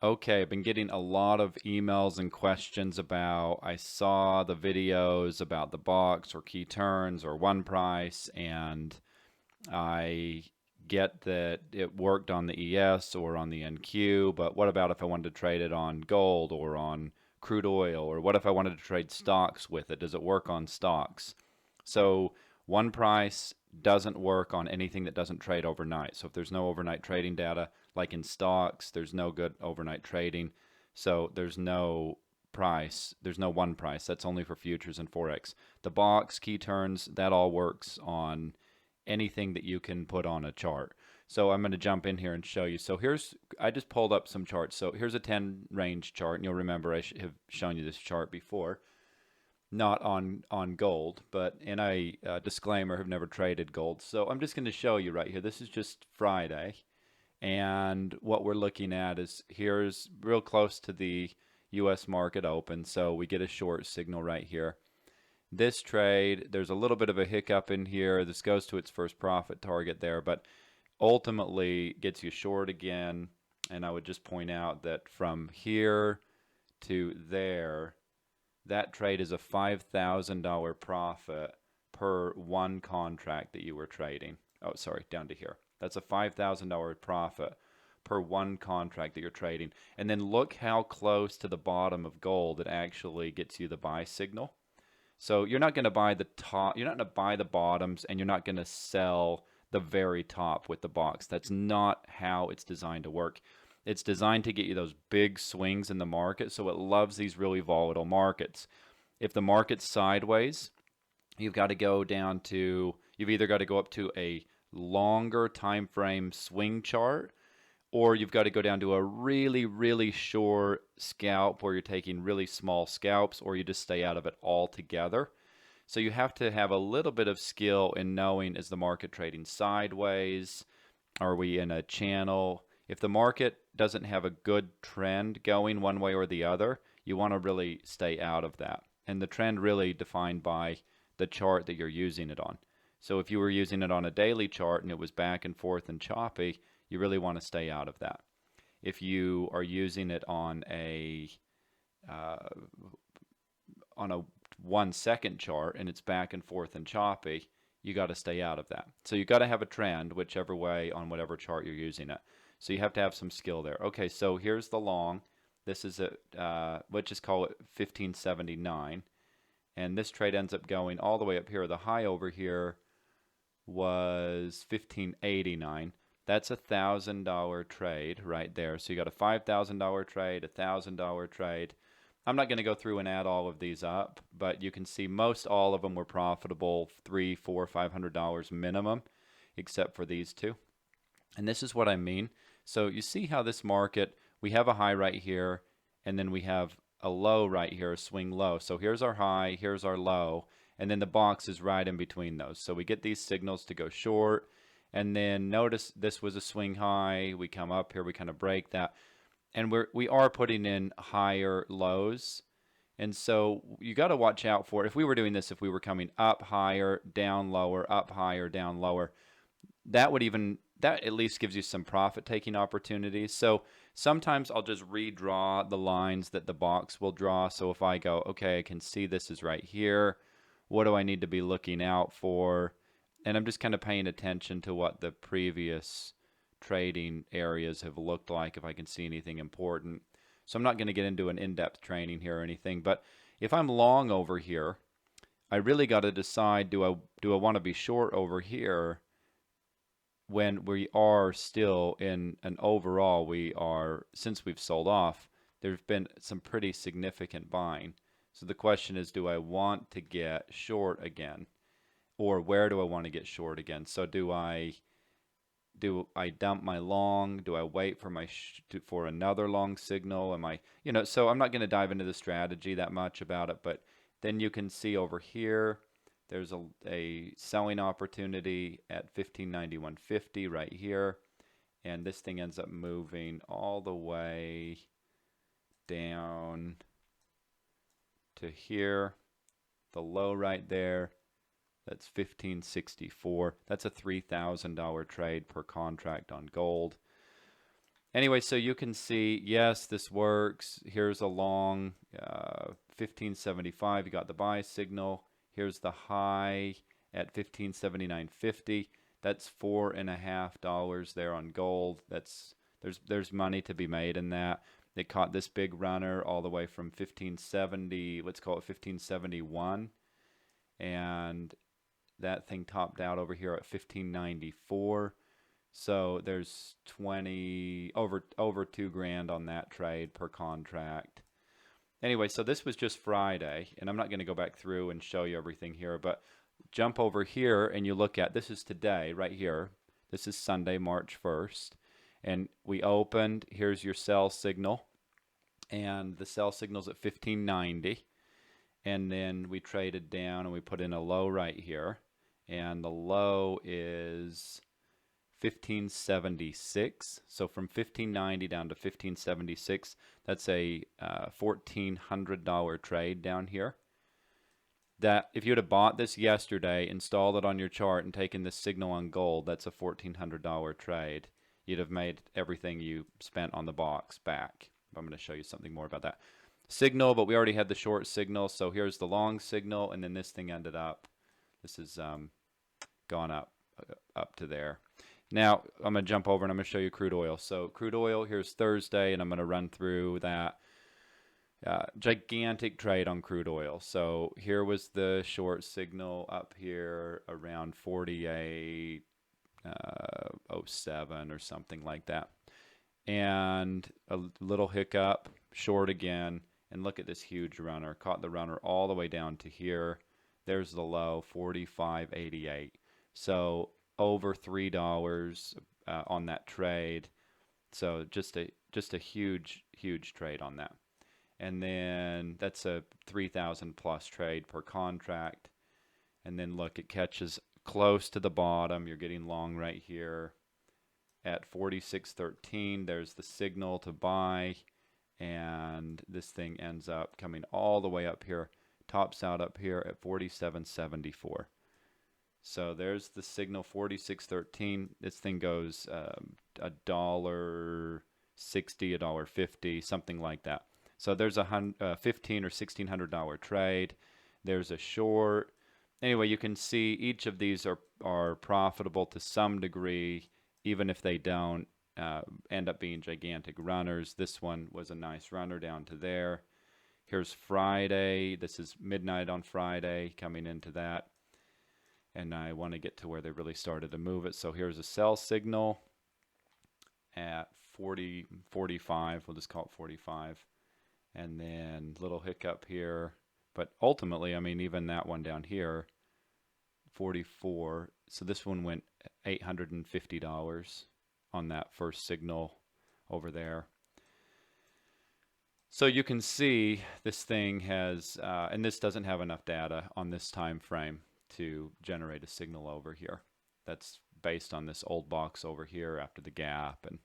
Okay, I've been getting a lot of emails and questions about I saw the videos about the box or key turns or one price, and I get that it worked on the ES or on the NQ, but what about if I wanted to trade it on gold or on crude oil? Or what if I wanted to trade stocks with it? Does it work on stocks? So one price doesn't work on anything that doesn't trade overnight. So if there's no overnight trading data, like in stocks, there's no good overnight trading. So there's no one price. That's only for futures and forex. The box, key turns, that all works on anything that you can put on a chart. So I'm going to jump in here and show you. So I just pulled up some charts. So here's a 10 range chart, and you'll remember I have shown you this chart before, not on gold, but in a disclaimer, have never traded gold. So I'm just going to show you right here. This is just Friday, and what we're looking at is here's real close to the U.S. market open. So we get a short signal right here. This trade, there's a little bit of a hiccup in here. This goes to its first profit target there, but ultimately gets you short again. And I would just point out that from here to there, that trade is a $5,000 profit per one contract that you were trading. Oh, sorry, down to here. That's a $5,000 profit per one contract that you're trading. And then look how close to the bottom of gold it actually gets you the buy signal. So you're not going to buy the top, you're not going to buy the bottoms, and you're not going to sell the very top with the box. That's not how it's designed to work. It's designed to get you those big swings in the market, so it loves these really volatile markets. If the market's sideways, you've either got to go up to a longer time frame swing chart, or you've got to go down to a really, really short scalp where you're taking really small scalps, or you just stay out of it altogether. So you have to have a little bit of skill in knowing, is the market trading sideways? Are we in a channel? If the market doesn't have a good trend going one way or the other, you want to really stay out of that. And the trend really defined by the chart that you're using it on. So if you were using it on a daily chart and it was back and forth and choppy, you really want to stay out of that. If you are using it uh, on a 1 second chart and it's back and forth and choppy, you got to stay out of that. So you got to have a trend, whichever way on whatever chart you're using it. So you have to have some skill there. Okay, so here's the long. This is let's just call it 1579. And this trade ends up going all the way up here. The high over here was 1589. That's $1,000 trade right there. So you got a $5,000 trade, $1,000 trade. I'm not going to go through and add all of these up, but you can see most all of them were profitable, $300, $400, $500 minimum, except for these two. And this is what I mean. So you see how this market, we have a high right here, and then we have a low right here, a swing low. So here's our high, here's our low, and then the box is right in between those. So we get these signals to go short, and then notice this was a swing high. We come up here, we kind of break that, and we are putting in higher lows. And so you got to watch out for it. If we were doing this, if we were coming up higher, down lower, up higher, down lower, that at least gives you some profit taking opportunities. So sometimes I'll just redraw the lines that the box will draw. So if I go, okay, I can see this is right here. What do I need to be looking out for? And I'm just kind of paying attention to what the previous trading areas have looked like, if I can see anything important. So I'm not going to get into an in-depth training here or anything, but if I'm long over here, I really got to decide, do I want to be short over here when we are still in an overall, since we've sold off, there's been some pretty significant buying. So the question is, do I want to get short again? Or where do I want to get short again? So do I dump my long? Do I wait for for another long signal? So I'm not going to dive into the strategy that much about it, but then you can see over here, there's a selling opportunity at 1591.50 right here, and this thing ends up moving all the way down to here, the low right there. That's 1564. That's a $3,000 trade per contract on gold. Anyway, so you can see, yes, this works. Here's a long 1575. You got the buy signal. Here's the high at 1579.50. That's $4.50 there on gold. There's money to be made in that. They caught this big runner all the way from 1570, let's call it 1571, and that thing topped out over here at 1594. So there's 20 over 2 grand on that trade per contract. Anyway, so this was just Friday, and I'm not going to go back through and show you everything here, but jump over here and you look at, this is today right here. This is Sunday, March 1st, and we opened, here's your sell signal, and the sell signal's at 1590, and then we traded down and we put in a low right here, and the low is 1576. So from 1590 down to 1576, that's a $1,400 trade down here. That if you would have bought this yesterday, installed it on your chart, and taken this signal on gold, that's a $1,400 trade. You'd have made everything you spent on the box back. I'm going to show you something more about that. Signal, but we already had the short signal, so here's the long signal, and then this thing ended up, this has gone up to there. Now, I'm going to jump over and I'm going to show you crude oil. So crude oil, here's Thursday, and I'm going to run through that gigantic trade on crude oil. So here was the short signal up here around 48.07 or something like that. And a little hiccup, short again, and look at this huge runner. Caught the runner all the way down to here. There's the low, 45.88. So over $3 on that trade. So just a huge trade on that. And then that's a 3,000 plus trade per contract. And then look, it catches close to the bottom. You're getting long right here at 46.13. There's the signal to buy, and this thing ends up coming all the way up here, tops out up here at 47.74. So there's the signal, 46.13. This thing goes $1.60, $1.50, something like that. So there's a $1,500 or $1,600 trade. There's a short. Anyway, you can see each of these are profitable to some degree, even if they don't end up being gigantic runners. This one was a nice runner down to there. Here's Friday. This is midnight on Friday, coming into that. And I want to get to where they really started to move it. So here's a sell signal at 45. We'll just call it 45. And then little hiccup here. But ultimately, I mean, even that one down here, 44. So this one went $850 on that first signal over there. So you can see this thing has, and this doesn't have enough data on this time frame to generate a signal over here. That's based on this old box over here after the gap, and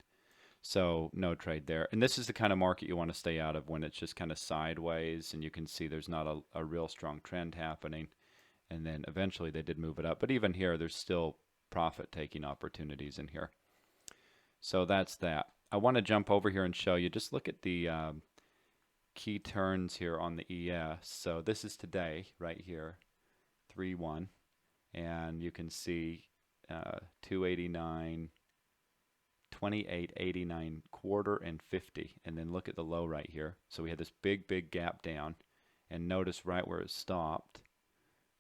so no trade there. And this is the kind of market you want to stay out of when it's just kind of sideways and you can see there's not a real strong trend happening. And then eventually they did move it up, but even here there's still profit taking opportunities in here. So that's that. I want to jump over here and show you, just look at the key turns here on the ES. So this is today right here, 3-1, and you can see 289, 28.89 quarter, and 50. And then look at the low right here. So we had this big gap down, and notice right where it stopped,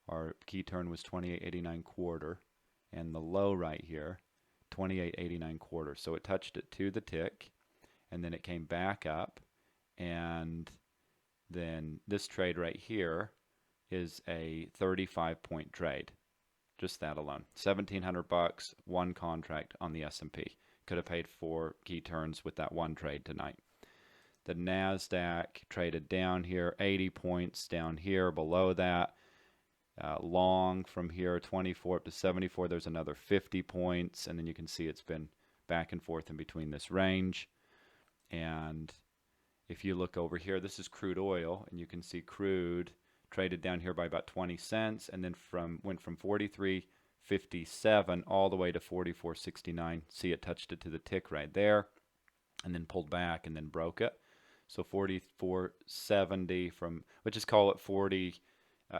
our key turn was 28.89 quarter, and the low right here, 28.89 quarter. So it touched it to the tick, and then it came back up, and then this trade right here is a 35-point trade. Just that alone, $1,700, one contract on the S&P. Could have paid 4 key turns with that one trade tonight. The NASDAQ traded down here, 80 points down here below that. Long from here, 24 up to 74. There's another 50 points, and then you can see it's been back and forth in between this range. And if you look over here, this is crude oil, and you can see crude traded down here by about 20 cents, and then went from 43.57 all the way to 44.69. See, it touched it to the tick right there. and then pulled back and then broke it. So 44.70 from, let's just call it 40.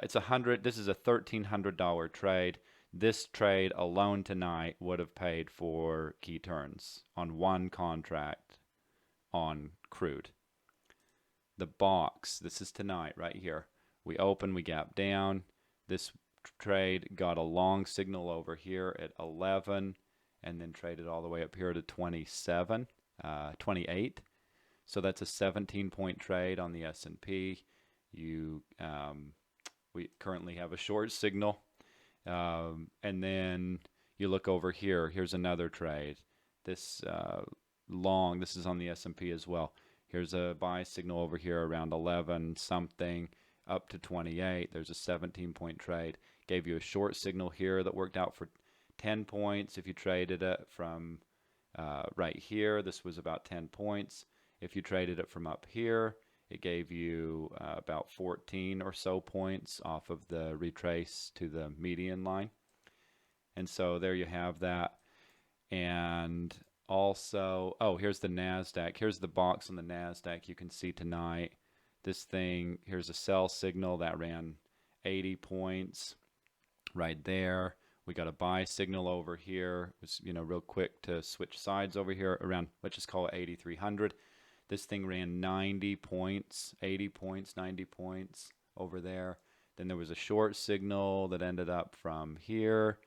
It's 100. This is a $1,300 trade. This trade alone tonight would have paid for key turns on one contract on crude. The box, this is tonight right here. We open, we gap down. This trade got a long signal over here at 11 and then traded all the way up here to 27, 28. So that's a 17-point trade on the S&P. We currently have a short signal. And then you look over here. Here's another trade. This long, this is on the S&P as well. Here's a buy signal over here around 11 something up to 28. There's a 17-point trade. Gave you a short signal here that worked out for 10 points if you traded it from right here. This was about 10 points. If you traded it from up here, it gave you about 14 or so points off of the retrace to the median line. And so there you have that. And also, oh, here's the NASDAQ. Here's the box on the NASDAQ you can see tonight. This thing, here's a sell signal that ran 80 points right there. We got a buy signal over here. It was, real quick to switch sides over here around, let's just call it 8,300. This thing ran 90 points, 80 points, 90 points over there. Then there was a short signal that ended up from here,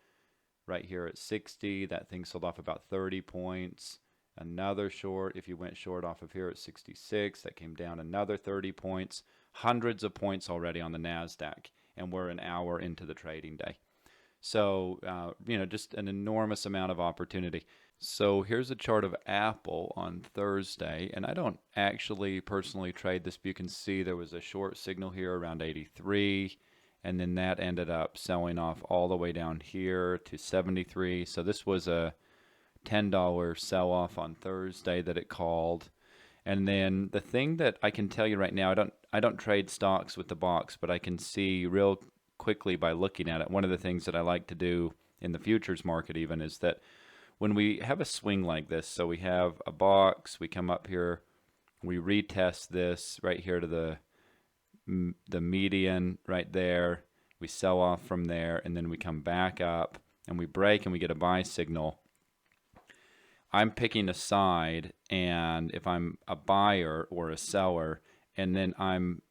right here at 60. That thing sold off about 30 points. Another short, if you went short off of here at 66, that came down another 30 points. Hundreds of points already on the NASDAQ, and we're an hour into the trading day. So, just an enormous amount of opportunity. So here's a chart of Apple on Thursday, and I don't actually personally trade this, but you can see there was a short signal here around 83, and then that ended up selling off all the way down here to 73. So this was a $10 sell-off on Thursday that it called. And then the thing that I can tell you right now, I don't trade stocks with the box, but I can see real quickly by looking at it. One of the things that I like to do in the futures market even is that when we have a swing like this, so we have a box, we come up here, we retest this right here to the median right there, we sell off from there, and then we come back up and we break and we get a buy signal. I'm picking a side, and if I'm a buyer or a seller, and then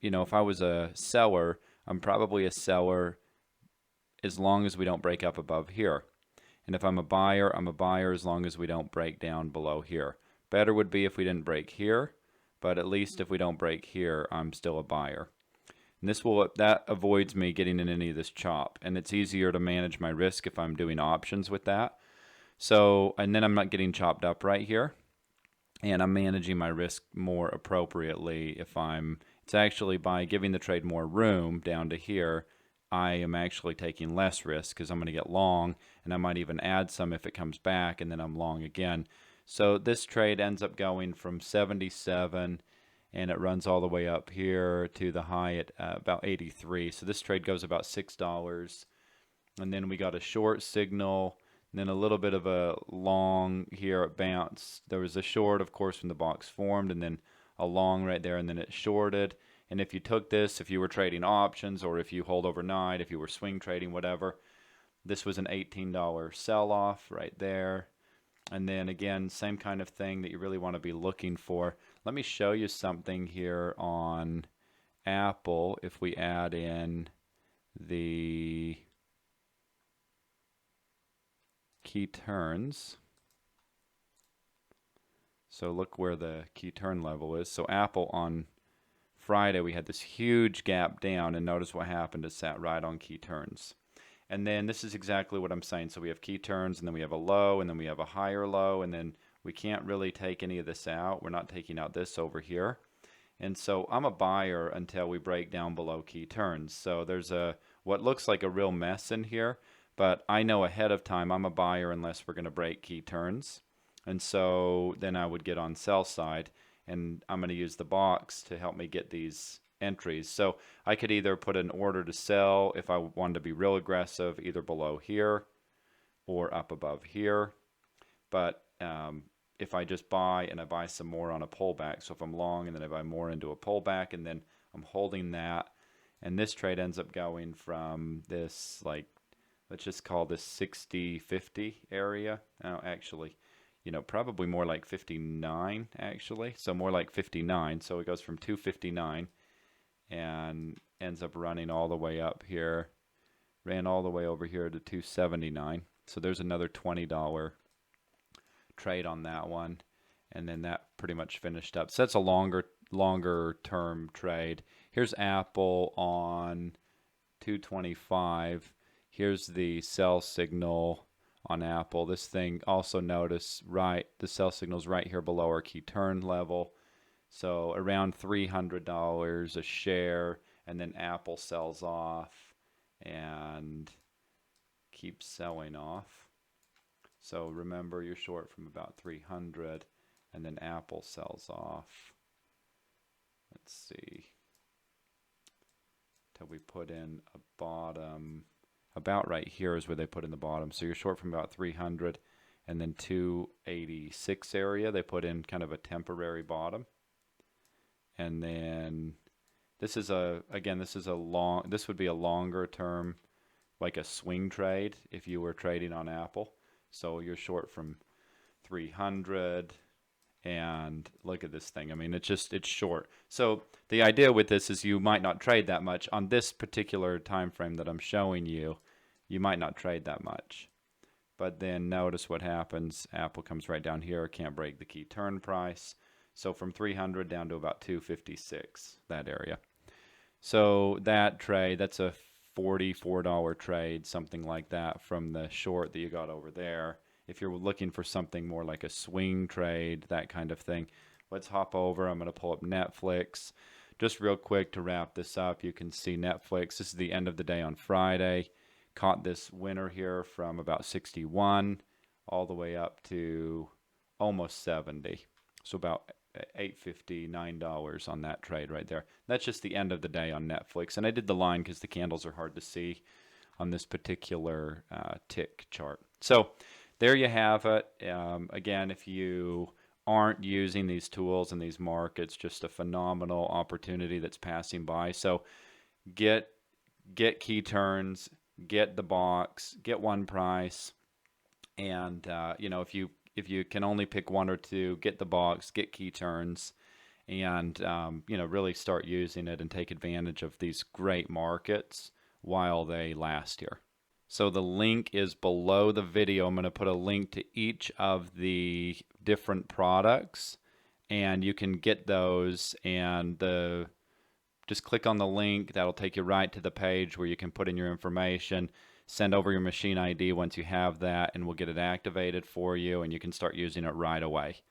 if I was a seller, I'm probably a seller as long as we don't break up above here. And if I'm a buyer as long as we don't break down below here. Better would be if we didn't break here, but at least if we don't break here, I'm still a buyer. And that avoids me getting in any of this chop, and it's easier to manage my risk if I'm doing options with that. So, and then I'm not getting chopped up right here, and I'm managing my risk more appropriately it's actually by giving the trade more room down to here, I am actually taking less risk because I'm going to get long, and I might even add some if it comes back, and then I'm long again. So this trade ends up going from 77, and it runs all the way up here to the high at about 83. So this trade goes about $6, and then we got a short signal, and then a little bit of a long here at bounce. There was a short, of course, when the box formed, and then a long right there, and then it shorted. And if you took this, if you were trading options, or if you hold overnight, if you were swing trading, whatever, this was an $18 sell-off right there. And then again, same kind of thing that you really want to be looking for. Let me show you something here on Apple. If we add in the key turns. So look where the key turn level is. So Apple on Friday, we had this huge gap down, and notice what happened. It sat right on key turns. And then this is exactly what I'm saying. So we have key turns, and then we have a low, and then we have a higher low, and then we can't really take any of this out. We're not taking out this over here. And so I'm a buyer until we break down below key turns. So there's what looks like a real mess in here, but I know ahead of time I'm a buyer unless we're going to break key turns. And so then I would get on sell side, and I'm going to use the box to help me get these entries. So I could either put an order to sell if I wanted to be real aggressive, either below here or up above here. But if I just buy and I buy some more on a pullback. So if I'm long and then I buy more into a pullback and then I'm holding that, and this trade ends up going from this, like, let's just call this 60-50 area. Oh, actually, probably more like 59 actually. So more like 59. So it goes from 259 and ends up running all the way up here. Ran all the way over here to 279. So there's another $20 trade on that one, and then that pretty much finished up. So that's a longer term trade. Here's Apple on 225. Here's the sell signal on Apple. This thing, also notice, right, the sell signal is right here below our key turn level. So around $300 a share, and then Apple sells off and keeps selling off. So remember, you're short from about 300, and then Apple sells off. Let's see, till we put in a bottom. About right here is where they put in the bottom. So you're short from about 300, and then 286 area, they put in kind of a temporary bottom. And then this is this would be a longer term, like a swing trade if you were trading on Apple. So you're short from 300, and look at this thing. I mean, it's short. So the idea with this is you might not trade that much on this particular time frame that I'm showing you. You might not trade that much, but then notice what happens. Apple comes right down here, can't break the key turn price. So from 300 down to about 256, that area. So that trade, that's a $44 trade, something like that, from the short that you got over there. If you're looking for something more like a swing trade, that kind of thing, let's hop over. I'm going to pull up Netflix. Just real quick to wrap this up, you can see Netflix. This is the end of the day on Friday. Caught this winner here from about 61 all the way up to almost 70. So about $8.59 on that trade right there. That's just the end of the day on Netflix. And I did the line because the candles are hard to see on this particular tick chart. So there you have it. Again, if you aren't using these tools in these markets, just a phenomenal opportunity that's passing by. So get key turns, get the box, get one price, and if you can only pick one or two, get the box, get key turns, and really start using it and take advantage of these great markets while they last here. So the link is below the video. I'm going to put a link to each of the different products, and you can get those, and just click on the link. That'll take you right to the page where you can put in your information. Send over your machine ID once you have that, and we'll get it activated for you, and you can start using it right away.